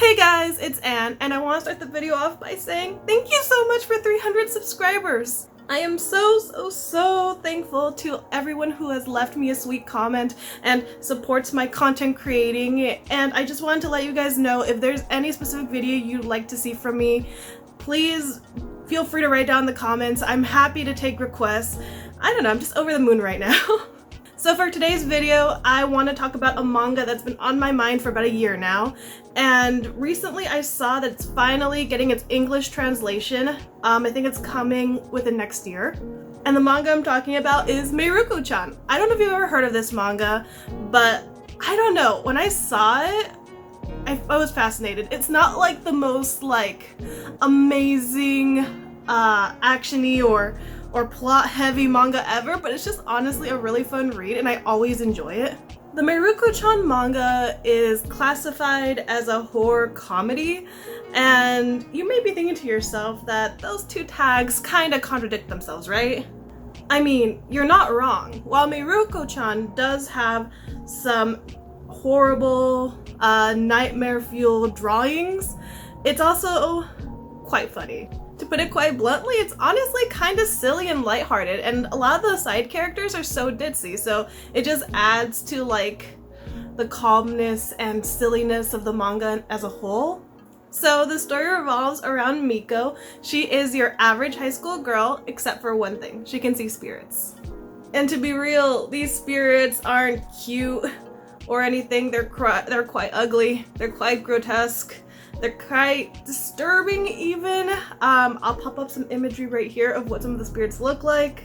Hey guys, it's Anne, and I want to start the video off by saying thank you so much for 300 subscribers! I am so thankful to everyone who has left me a sweet comment and supports my content creating, and I just wanted to let you guys know if there's any specific video you'd like to see from me, please feel free to write down in the comments. I'm happy to take requests. I don't know, I'm just over the moon right now. So for today's video, I want to talk about a manga that's been on my mind for about a year now, and recently I saw that it's finally getting its English translation. I think it's coming within next year. And the manga I'm talking about is Mieruko Chan. I don't know if you've ever heard of this manga, but I don't know, when I saw it, I was fascinated. It's not like the most like amazing action-y or plot-heavy manga ever, but it's just honestly a really fun read and I always enjoy it. The Mieruko Chan manga is classified as a horror comedy, and you may be thinking to yourself that those two tags kind of contradict themselves, right? I mean, you're not wrong. While Mieruko Chan does have some horrible, nightmare-fueled drawings, it's also quite funny. To put it quite bluntly, it's honestly kind of silly and lighthearted, and a lot of the side characters are so ditzy, so it just adds to like the calmness and silliness of the manga as a whole. So the story revolves around Miko. She is your average high school girl, except for one thing: she can see spirits. And to be real, these spirits aren't cute or anything. They're quite ugly. They're quite grotesque. They're quite disturbing even. I'll pop up some imagery right here of what some of the spirits look like.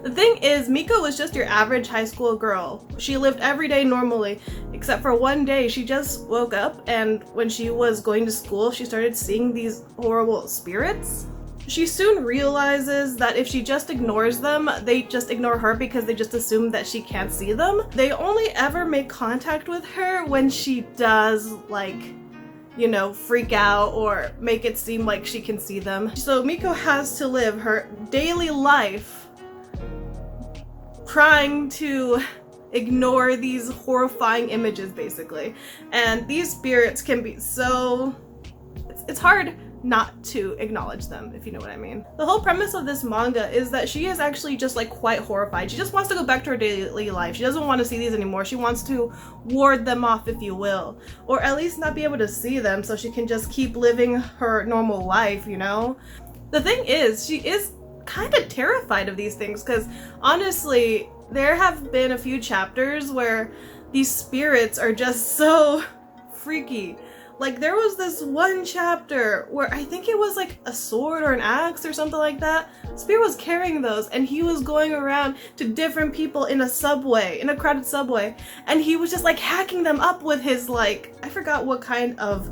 The thing is, Miko was just your average high school girl. She lived every day normally, except for one day she just woke up, and when she was going to school, she started seeing these horrible spirits. She soon realizes that if she just ignores them, they just ignore her because they just assume that she can't see them. They only ever make contact with her when she does, like, you know, freak out or make it seem like she can see them. So Miko has to live her daily life trying to ignore these horrifying images, basically. And these spirits can be so... it's hard not to acknowledge them, if you know what I mean. The whole premise of this manga is that she is actually just like quite horrified. She just wants to go back to her daily life. She doesn't want to see these anymore. She wants to ward them off, if you will, or at least not be able to see them so she can just keep living her normal life, you know? The thing is, she is kind of terrified of these things because honestly, there have been a few chapters where these spirits are just so freaky. Like, there was this one chapter where I think it was like a sword or an axe or something like that. Spirit was carrying those, and he was going around to different people in a subway, in a crowded subway, and he was just like hacking them up with his, like, I forgot what kind of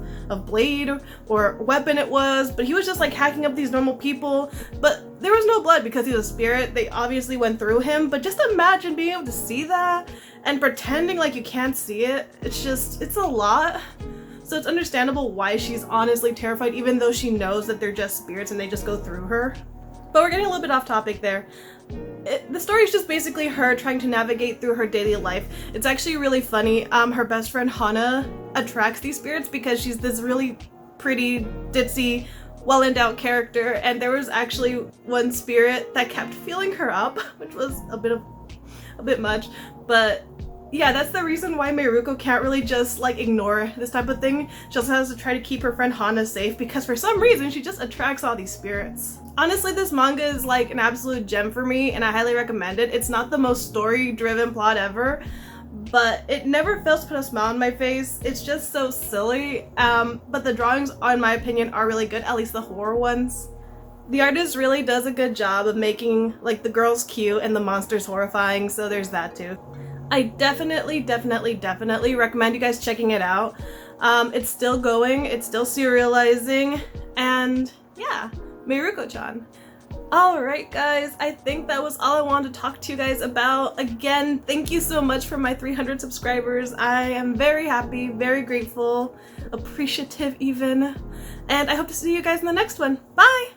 blade or weapon it was, but he was just like hacking up these normal people. But there was no blood because he's a spirit. They obviously went through him, but just imagine being able to see that and pretending like you can't see it. It's a lot. So it's understandable why she's honestly terrified, even though she knows that they're just spirits and they just go through her. But we're getting a little bit off topic there. The story is just basically her trying to navigate through her daily life. It's actually really funny. Her best friend Hana attracts these spirits because she's this really pretty, ditzy, well-endowed character, and there was actually one spirit that kept feeling her up, which was a bit much, but yeah, that's the reason why Mieruko can't really just like ignore this type of thing. She also has to try to keep her friend Hana safe because for some reason she just attracts all these spirits. Honestly, this manga is like an absolute gem for me and I highly recommend it. It's not the most story-driven plot ever, but it never fails to put a smile on my face. It's just so silly, but the drawings, in my opinion, are really good, at least the horror ones. The artist really does a good job of making like the girls cute and the monsters horrifying, so there's that too. I definitely recommend you guys checking it out. It's still going, it's still serializing, and yeah, Mieruko Chan. Alright guys, I think that was all I wanted to talk to you guys about. Again, thank you so much for my 300 subscribers. I am very happy, very grateful, appreciative even, and I hope to see you guys in the next one. Bye!